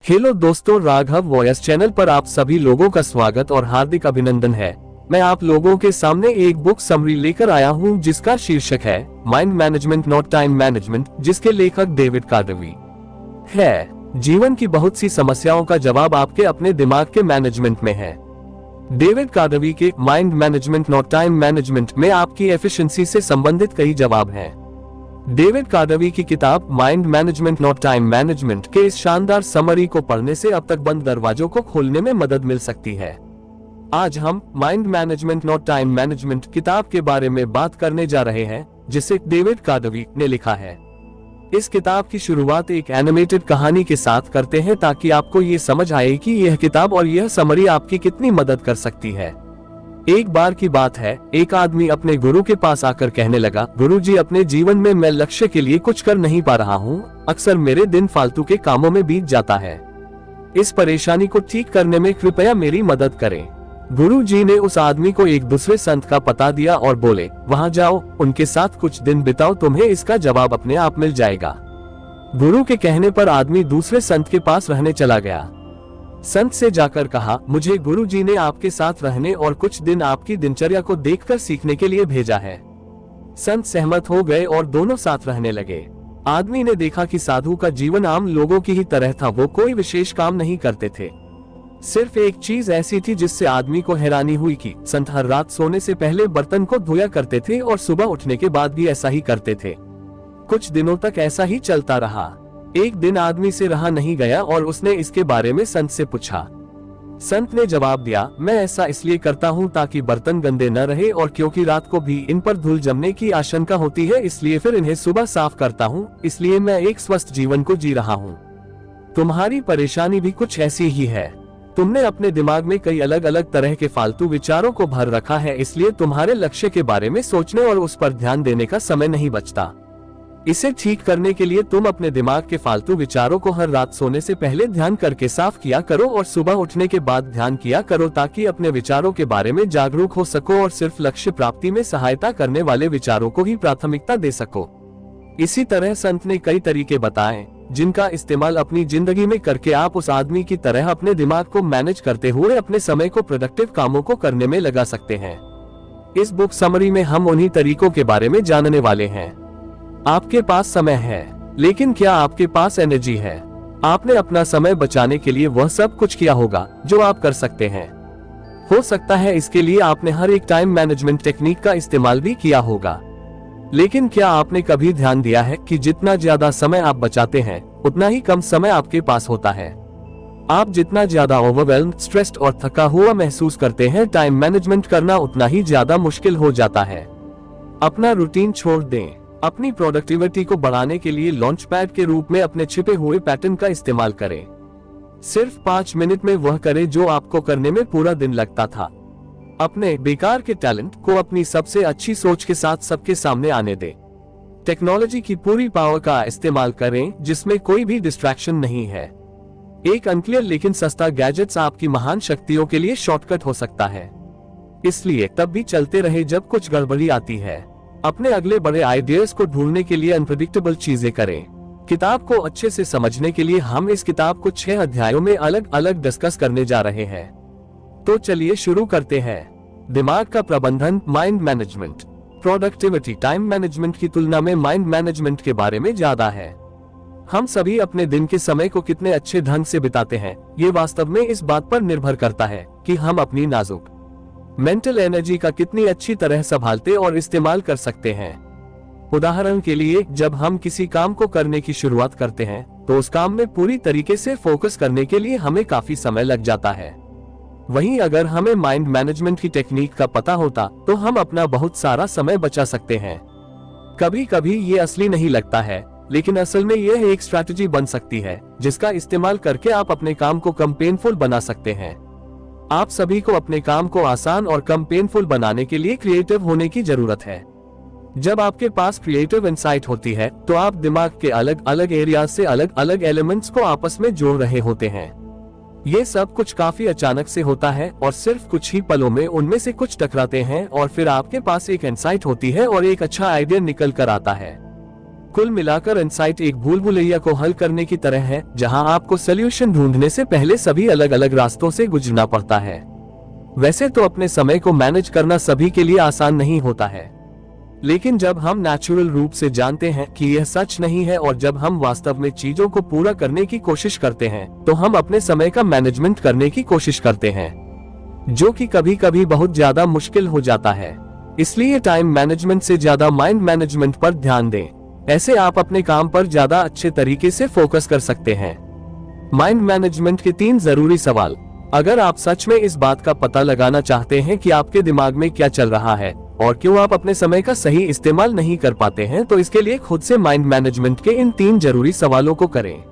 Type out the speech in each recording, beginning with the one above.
Hello दोस्तों, Raghav voice channel पर आप सभी लोगों का स्वागत और हार्दिक अभिनंदन है। मैं आप लोगों के सामने एक बुक समरी लेकर आया हूं जिसका शीर्षक है mind management not time management, जिसके लेखक डेविड कार्डवी है। जीवन की बहुत सी समस्याओं का जवाब आपके अपने दिमाग के मैनेजमेंट में है। डेविड कार्डवी के mind management not time management में आपकी एफिशिएंसी से संबंधित कई जवाब हैं। डेविड कार्डवी की किताब mind management not time management के इस शानदार समरी को पढ़ने से अब तक बंद दरवाजों को खोलने में मदद मिल सकती है। आज हम mind management not time management किताब के बारे में बात करने जा रहे हैं, जिसे डेविड कार्डवी ने लिखा है। इस किताब की शुरुआत एक एनिमेटेड कहानी के साथ करते हैं ताकि आपको ये समझ आए कि यह किताब और यह समरी आपकी कितनी मदद कर सकती है। एक बार की बात है, एक आदमी अपने गुरु के पास आकर कहने लगा, गुरुजी, अपने जीवन में मैं लक्ष्य के लिए कुछ कर नहीं पा रहा हूँ। अक्सर मेरे दिन फालतू के कामों में बीत जाता है। इस परेशानी को ठीक करने में कृपया मेरी मदद करें। गुरुजी ने उस आदमी को एक दूसरे संत का पता दिया और बोले, वहाँ जाओ, उनके साथ कुछ दिन बिताओ, तुम्हें इसका जवाब अपने आप मिल जाएगा। गुरु के कहने पर आदमी दूसरे संत के पास रहने चला गया। संत से जाकर कहा, मुझे गुरुजी ने आपके साथ रहने और कुछ दिन आपकी दिनचर्या को देखकर सीखने के लिए भेजा है। संत सहमत हो गए और दोनों साथ रहने लगे। आदमी ने देखा कि साधु का जीवन आम लोगों की ही तरह था। वो कोई विशेष काम नहीं करते थे। सिर्फ एक चीज ऐसी थी जिससे आदमी को हैरानी हुई कि संत हर रात सोने से पहले बर्तन को धोया करते थे और सुबह उठने के बाद भी ऐसा ही करते थे। कुछ दिनों तक ऐसा ही चलता रहा। एक दिन आदमी से रहा नहीं गया और उसने इसके बारे में संत से पूछा। संत ने जवाब दिया, मैं ऐसा इसलिए करता हूँ ताकि बर्तन गंदे न रहे और क्योंकि रात को भी इन पर धूल जमने की आशंका होती है, इसलिए फिर इन्हें सुबह साफ करता हूँ। इसलिए मैं एक स्वस्थ जीवन को जी रहा हूँ। तुम्हारी परेशानी भी कुछ ऐसी ही है। तुमने अपने दिमाग में कई अलग अलग तरह के फालतू विचारों को भर रखा है, इसलिए तुम्हारे लक्ष्य के बारे में सोचने और उस पर ध्यान देने का समय नहीं बचता। इसे ठीक करने के लिए तुम अपने दिमाग के फालतू विचारों को हर रात सोने से पहले ध्यान करके साफ किया करो और सुबह उठने के बाद ध्यान किया करो, ताकि अपने विचारों के बारे में जागरूक हो सको और सिर्फ लक्ष्य प्राप्ति में सहायता करने वाले विचारों को ही प्राथमिकता दे सको। इसी तरह संत ने कई तरीके बताए जिनका इस्तेमाल अपनी जिंदगी में करके आप उस आदमी की तरह अपने दिमाग को मैनेज करते हुए अपने समय को प्रोडक्टिव कामों को करने में लगा सकते हैं। इस बुक समरी में हम उन्हीं तरीकों के बारे में जानने वाले हैं। आपके पास समय है, लेकिन क्या आपके पास एनर्जी है? आपने अपना समय बचाने के लिए वह सब कुछ किया होगा जो आप कर सकते हैं। हो सकता है इसके लिए आपने हर एक टाइम मैनेजमेंट टेक्निक का इस्तेमाल भी किया होगा। लेकिन क्या आपने कभी ध्यान दिया है कि जितना ज्यादा समय आप बचाते हैं, उतना ही कम समय आपके पास होता है। आप जितना ज्यादा ओवरवेल्म्ड, स्ट्रेस्ड और थका हुआ महसूस करते हैं, टाइम मैनेजमेंट करना उतना ही ज्यादा मुश्किल हो जाता है। अपना रूटीन छोड़ दें। अपनी प्रोडक्टिविटी को बढ़ाने के लिए लॉन्च पैड के रूप में अपने छिपे हुए पैटर्न का इस्तेमाल करें। सिर्फ 5 मिनट में वह करें जो आपको करने में पूरा दिन लगता था। अपने बेकार के टैलेंट को अपनी सबसे अच्छी सोच के साथ सबके सामने आने दें। टेक्नोलॉजी की पूरी पावर का इस्तेमाल करें जिसमें कोई भी डिस्ट्रैक्शन नहीं है। एक अनक्लियर लेकिन सस्ता गैजेट्स आपकी महान शक्तियों के लिए शॉर्टकट हो सकता है, इसलिए तब भी चलते रहे जब कुछ गड़बड़ी आती है। अपने अगले बड़े आइडियाज को ढूंढने के लिए अनप्रेडिक्टेबल चीजें करें। किताब को अच्छे से समझने के लिए हम इस किताब को 6 अध्यायों में अलग अलग डिस्कस करने जा रहे हैं। तो चलिए शुरू करते हैं। दिमाग का प्रबंधन, mind management. Productivity time management की तुलना में माइंड मैनेजमेंट के बारे में ज्यादा है। हम सभी अपने दिन के समय को कितने अच्छे ढंग से बिताते हैं, ये वास्तव में इस बात पर निर्भर करता है कि हम अपनी नाजुक मेंटल एनर्जी का कितनी अच्छी तरह संभालते और इस्तेमाल कर सकते हैं। उदाहरण के लिए, जब हम किसी काम को करने की शुरुआत करते हैं तो उस काम में पूरी तरीके से फोकस करने के लिए हमें काफी समय लग जाता है। वहीं अगर हमें माइंड मैनेजमेंट की टेक्निक का पता होता तो हम अपना बहुत सारा समय बचा सकते हैं। कभी कभी ये असली नहीं लगता है, लेकिन असल में यह एक स्ट्रैटेजी बन सकती है जिसका इस्तेमाल करके आप अपने काम को कम पेनफुल बना सकते हैं। आप सभी को अपने काम को आसान और कम पेनफुल बनाने के लिए क्रिएटिव होने की जरूरत है। जब आपके पास क्रिएटिव इंसाइट होती है तो आप दिमाग के अलग अलग एरिया से अलग अलग एलिमेंट्स को आपस में जोड़ रहे होते हैं। ये सब कुछ काफी अचानक से होता है और सिर्फ कुछ ही पलों में उनमें से कुछ टकराते हैं और फिर आपके पास एक इंसाइट होती है और एक अच्छा आइडिया निकल कर आता है। कुल मिलाकर इनसाइट एक भूल भुलैया को हल करने की तरह है, जहां आपको सॉल्यूशन ढूंढने से पहले सभी अलग अलग रास्तों से गुजरना पड़ता है। वैसे तो अपने समय को मैनेज करना सभी के लिए आसान नहीं होता है, लेकिन जब हम नेचुरल रूप से जानते हैं कि यह सच नहीं है और जब हम वास्तव में चीजों को पूरा करने की कोशिश करते हैं, तो हम अपने समय का मैनेजमेंट करने की कोशिश करते हैं, जो कि कभी कभी बहुत ज्यादा मुश्किल हो जाता है। इसलिए टाइम मैनेजमेंट से ज्यादा माइंड मैनेजमेंट पर ध्यान दें। ऐसे आप अपने काम पर ज्यादा अच्छे तरीके से फोकस कर सकते हैं। माइंड मैनेजमेंट के 3 जरूरी सवाल। अगर आप सच में इस बात का पता लगाना चाहते हैं कि आपके दिमाग में क्या चल रहा है और क्यों आप अपने समय का सही इस्तेमाल नहीं कर पाते हैं, तो इसके लिए खुद से माइंड मैनेजमेंट के इन 3 जरूरी सवालों को करें।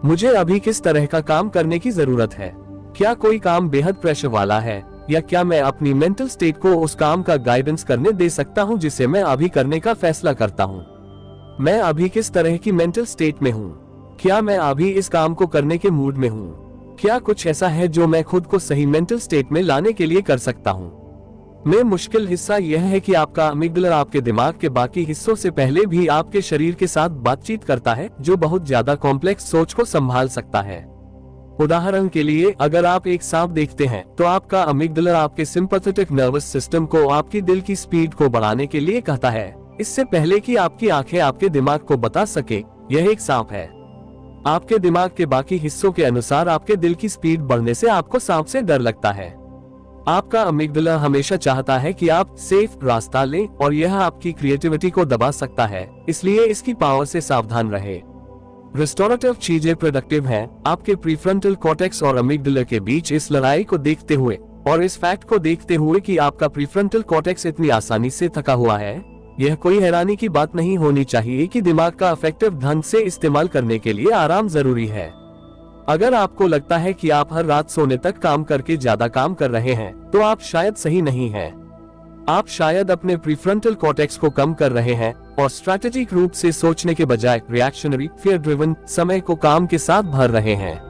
मुझे अभी किस तरह का काम करने की जरूरत है? क्या कोई काम बेहद प्रेशर वाला है, या क्या मैं अपनी मेंटल स्टेट को उस काम का गाइडेंस करने दे सकता हूं जिसे मैं अभी करने का फैसला करता हूं? मैं अभी किस तरह की मेंटल स्टेट में हूं? क्या मैं अभी इस काम को करने के मूड में हूं? क्या कुछ ऐसा है जो मैं खुद को सही मेंटल स्टेट में लाने के लिए कर सकता हूं? में मुश्किल हिस्सा यह है कि आपका अमिगडाला आपके दिमाग के बाकी हिस्सों से पहले भी आपके शरीर के साथ बातचीत करता है, जो बहुत ज्यादा कॉम्प्लेक्स सोच को संभाल सकता है। उदाहरण के लिए, अगर आप एक सांप देखते हैं, तो आपका अमिगडाला आपके सिंपैथेटिक नर्वस सिस्टम को आपकी दिल की स्पीड को बढ़ाने के लिए कहता है, इससे पहले कि आपकी आंखें आपके दिमाग को बता सके यह एक सांप है। आपके दिमाग के बाकी हिस्सों के अनुसार आपके दिल की स्पीड बढ़ने से आपको सांप से डर लगता है। आपका अमिगडाला हमेशा चाहता है कि आप सेफ रास्ता लें और यह आपकी क्रिएटिविटी को दबा सकता है, इसलिए इसकी पावर से सावधान रहे। रिस्टोरेटिव चीजें प्रोडक्टिव हैं। आपके प्रीफ्रंटल कॉर्टेक्स और अमिगडाला के बीच इस लड़ाई को देखते हुए और इस फैक्ट को देखते हुए कि आपका प्रीफ्रंटल कॉर्टेक्स इतनी आसानी से थका हुआ है, यह कोई हैरानी की बात नहीं होनी चाहिए कि दिमाग का इफेक्टिव ढंग से इस्तेमाल करने के लिए आराम जरूरी है। अगर आपको लगता है कि आप हर रात सोने तक काम करके ज्यादा काम कर रहे हैं, तो आप शायद सही नहीं हैं। आप शायद अपने प्रीफ्रंटल कॉर्टेक्स को कम कर रहे हैं और स्ट्रैटेजिक रूप से सोचने के बजाय रिएक्शनरी, फियर ड्रिवन समय को काम के साथ भर रहे हैं।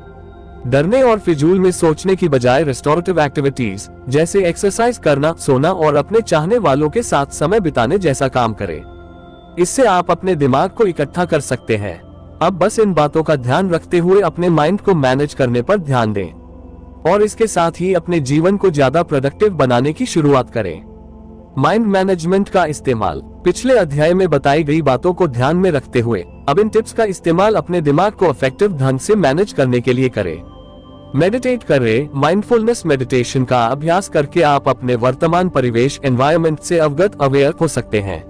डरने और फिजूल में सोचने की बजाय रिस्टोरेटिव एक्टिविटीज जैसे एक्सरसाइज करना, सोना और अपने चाहने वालों के साथ समय बिताने जैसा काम करें। इससे आप अपने दिमाग को इकट्ठा कर सकते हैं। अब बस इन बातों का ध्यान रखते हुए अपने माइंड को मैनेज करने पर ध्यान दें और इसके साथ ही अपने जीवन को ज्यादा प्रोडक्टिव बनाने की शुरुआत करें। माइंड मैनेजमेंट का इस्तेमाल। पिछले अध्याय में बताई गई बातों को ध्यान में रखते हुए अब इन टिप्स का इस्तेमाल अपने दिमाग को इफेक्टिव ढंग से मैनेज करने के लिए करें। मेडिटेट करें। माइंडफुलनेस मेडिटेशन का अभ्यास करके आप अपने वर्तमान परिवेश एनवायरनमेंट से अवेयर हो सकते हैं।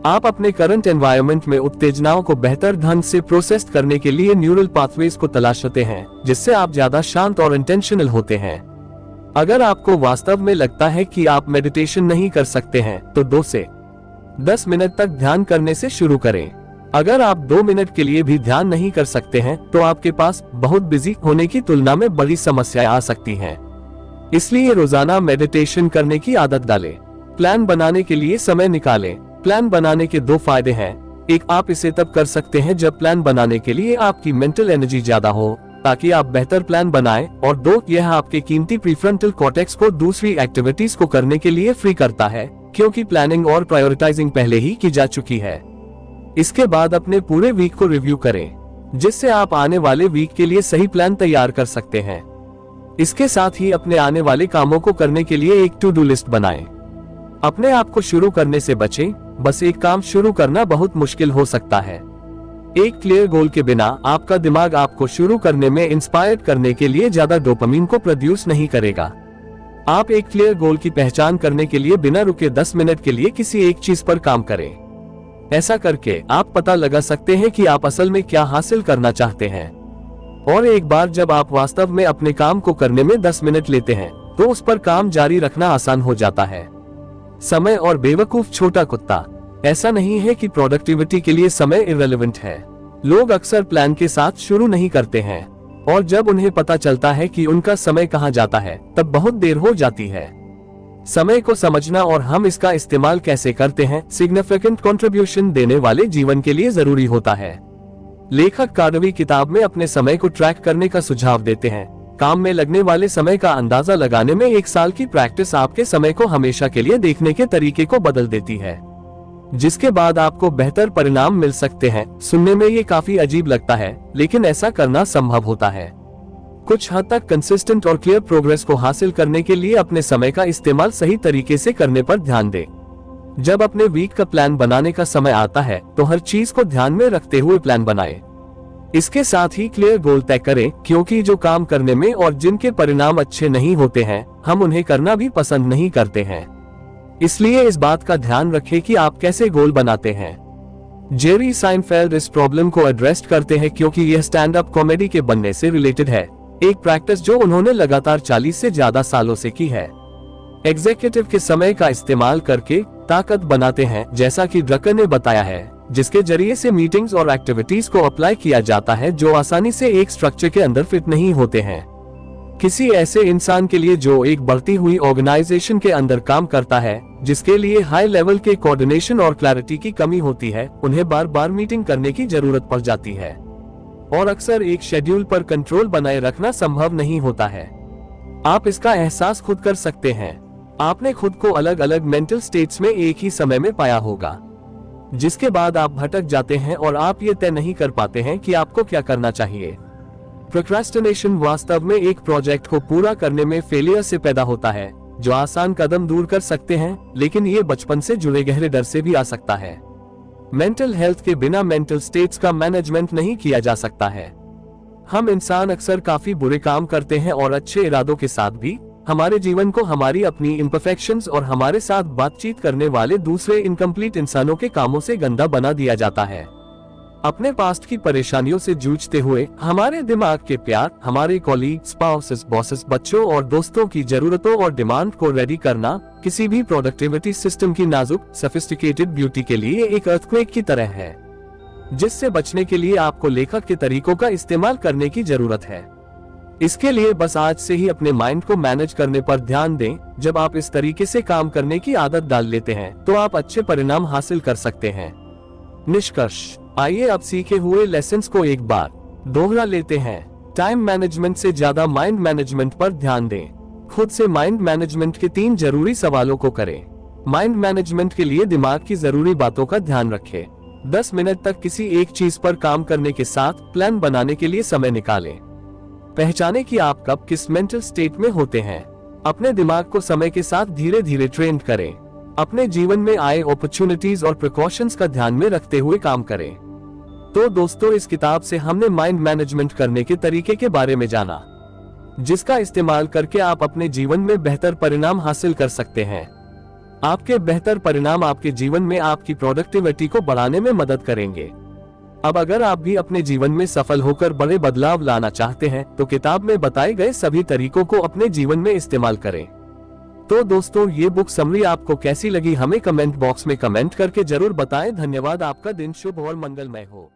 आप अपने करंट एनवायरनमेंट में उत्तेजनाओं को बेहतर ढंग से प्रोसेस करने के लिए न्यूरल पाथवेज को तलाशते हैं, जिससे आप ज्यादा शांत और इंटेंशनल होते हैं। अगर आपको वास्तव में लगता है कि आप मेडिटेशन नहीं कर सकते हैं, तो 2 से 10 मिनट तक ध्यान करने से शुरू करें। अगर आप 2 मिनट के लिए भी ध्यान नहीं कर सकते हैं, तो आपके पास बहुत बिजी होने की तुलना में बड़ी समस्याएं आ सकती हैं। इसलिए रोजाना मेडिटेशन करने की आदत डालें। प्लान बनाने के लिए समय निकालें। प्लान बनाने के 2 फायदे हैं। एक, आप इसे तब कर सकते हैं जब प्लान बनाने के लिए आपकी मेंटल एनर्जी ज्यादा हो, ताकि आप बेहतर प्लान बनाएं, और 2, यह आपके कीमती प्रीफ्रंटल कॉर्टेक्स को दूसरी एक्टिविटीज को करने के लिए फ्री करता है, क्योंकि प्लानिंग और प्रायोरिटाइजिंग पहले ही की जा चुकी है। इसके बाद अपने पूरे वीक को रिव्यू करें, जिससे आप आने वाले वीक के लिए सही प्लान तैयार कर सकते हैं। इसके साथ ही अपने आने वाले कामों को करने के लिए एक टू डू लिस्ट बनाएं। अपने आप को शुरू करने से बचें। बस एक काम शुरू करना बहुत मुश्किल हो सकता है। एक क्लियर गोल के बिना आपका दिमाग आपको शुरू करने में इंस्पायर करने के लिए ज्यादा डोपामिन को प्रोड्यूस नहीं करेगा। आप एक क्लियर गोल की पहचान करने के लिए बिना रुके 10 मिनट के लिए किसी एक चीज पर काम करें। ऐसा करके आप पता लगा सकते हैं कि आप असल में क्या हासिल करना चाहते हैं। और एक बार जब आप वास्तव में अपने काम को करने में 10 मिनट लेते हैं, तो उस पर काम जारी रखना आसान हो जाता है। समय और बेवकूफ छोटा कुत्ता। ऐसा नहीं है कि प्रोडक्टिविटी के लिए समय इररिलेवेंट है। लोग अक्सर प्लान के साथ शुरू नहीं करते हैं, और जब उन्हें पता चलता है कि उनका समय कहाँ जाता है, तब बहुत देर हो जाती है। समय को समझना और हम इसका इस्तेमाल कैसे करते हैं, सिग्निफिकेंट कंट्रीब्यूशन देने वाले जीवन के लिए जरूरी होता है। लेखक कार्डवी किताब में अपने समय को ट्रैक करने का सुझाव देते हैं। काम में लगने वाले समय का अंदाजा लगाने में 1 साल की प्रैक्टिस आपके समय को हमेशा के लिए देखने के तरीके को बदल देती है। जिसके बाद आपको बेहतर परिणाम मिल सकते हैं। सुनने में ये काफी अजीब लगता है, लेकिन ऐसा करना संभव होता है। कुछ हद तक कंसिस्टेंट और क्लियर प्रोग्रेस को हासिल करने के लिए अपने समय का इस्तेमाल सही तरीके से करने पर ध्यान दें। जब अपने वीक का प्लान बनाने का समय आता है तो हर चीज को ध्यान में रखते हुए प्लान बनाएं। इसके साथ ही क्लियर गोल तय करें, क्योंकि जो काम करने में और जिनके परिणाम अच्छे नहीं होते हैं, हम उन्हें करना भी पसंद नहीं करते हैं। इसलिए इस बात का ध्यान रखें कि आप कैसे गोल बनाते हैं। जेरी साइनफेल्ड इस प्रॉब्लम को एड्रेस करते हैं क्योंकि यह स्टैंड अप कॉमेडी के बनने से रिलेटेड है, एक प्रैक्टिस जो उन्होंने लगातार 40 से ज्यादा सालों से की है। एग्जीक्यूटिव के समय का इस्तेमाल करके ताकत बनाते हैं, जैसा कि ड्रकर ने बताया है, जिसके जरिए से मीटिंग्स और एक्टिविटीज को अप्लाई किया जाता है जो आसानी से एक स्ट्रक्चर के अंदर फिट नहीं होते हैं। किसी ऐसे इंसान के लिए जो एक बढ़ती हुई ऑर्गेनाइजेशन के अंदर काम करता है, जिसके लिए हाई लेवल के कोऑर्डिनेशन और क्लैरिटी की कमी होती है, उन्हें बार बार मीटिंग करने की जरूरत पड़ जाती है और अक्सर एक शेड्यूल पर कंट्रोल बनाए रखना संभव नहीं होता है। आप इसका एहसास खुद कर सकते हैं। आपने खुद को अलग अलग मेंटल स्टेट्स में एक ही समय में पाया होगा, जिसके बाद आप भटक जाते हैं और आप ये तय नहीं कर पाते हैं कि आपको क्या करना चाहिए। प्रोक्रेस्टिनेशन वास्तव में एक प्रोजेक्ट को पूरा करने में फेलियर से पैदा होता है, जो आसान कदम दूर कर सकते हैं, लेकिन ये बचपन से जुड़े गहरे डर से भी आ सकता है। मेंटल हेल्थ के बिना मेंटल स्टेट्स का मैनेजमेंट नहीं किया जा सकता है। हम इंसान अक्सर काफी बुरे काम करते हैं और अच्छे इरादों के साथ भी हमारे जीवन को हमारी अपनी इम्परफेक्शंस और हमारे साथ बातचीत करने वाले दूसरे इनकम्प्लीट इंसानों के कामों से गंदा बना दिया जाता है। अपने पास्ट की परेशानियों से जूझते हुए हमारे दिमाग के प्यार, हमारे कॉलीग, स्पाउसेस, बॉसेस, बच्चों और दोस्तों की जरूरतों और डिमांड को रेडी करना किसी भी प्रोडक्टिविटी सिस्टम की नाजुक सोफिस्टिकेटेड ब्यूटी के लिए एक अर्थक्वेक की तरह है, जिससे बचने के लिए आपको लेखक के तरीकों का इस्तेमाल करने की जरूरत है। इसके लिए बस आज से ही अपने माइंड को मैनेज करने पर ध्यान दें। जब आप इस तरीके से काम करने की आदत डाल लेते हैं तो आप अच्छे परिणाम हासिल कर सकते हैं। निष्कर्ष, आइए अब सीखे हुए लेसन्स को एक बार दोहरा लेते हैं। टाइम मैनेजमेंट से ज्यादा माइंड मैनेजमेंट पर ध्यान दें। खुद से माइंड मैनेजमेंट के 3 जरूरी सवालों को करें। माइंड मैनेजमेंट के लिए दिमाग की जरूरी बातों का ध्यान रखें। 10 मिनट तक किसी एक चीज पर काम करने के साथ प्लान बनाने के लिए समय निकालें। पहचानें कि आप कब किस मेंटल स्टेट में होते हैं। अपने दिमाग को समय के साथ धीरे धीरे ट्रेन करें। अपने जीवन में आए अपॉर्चुनिटीज और प्रिकॉशंस का ध्यान में रखते हुए काम करें। तो दोस्तों, इस किताब से हमने माइंड मैनेजमेंट करने के तरीके के बारे में जाना, जिसका इस्तेमाल करके आप अपने जीवन में बेहतर परिणाम हासिल कर सकते हैं। आपके बेहतर परिणाम आपके जीवन में आपकी प्रोडक्टिविटी को बढ़ाने में मदद करेंगे। अब अगर आप भी अपने जीवन में सफल होकर बड़े बदलाव लाना चाहते हैं तो किताब में बताए गए सभी तरीकों को अपने जीवन में इस्तेमाल करें। तो दोस्तों, ये बुक समरी आपको कैसी लगी हमें कमेंट बॉक्स में कमेंट करके जरूर बताएं। धन्यवाद। आपका दिन शुभ और मंगलमय हो।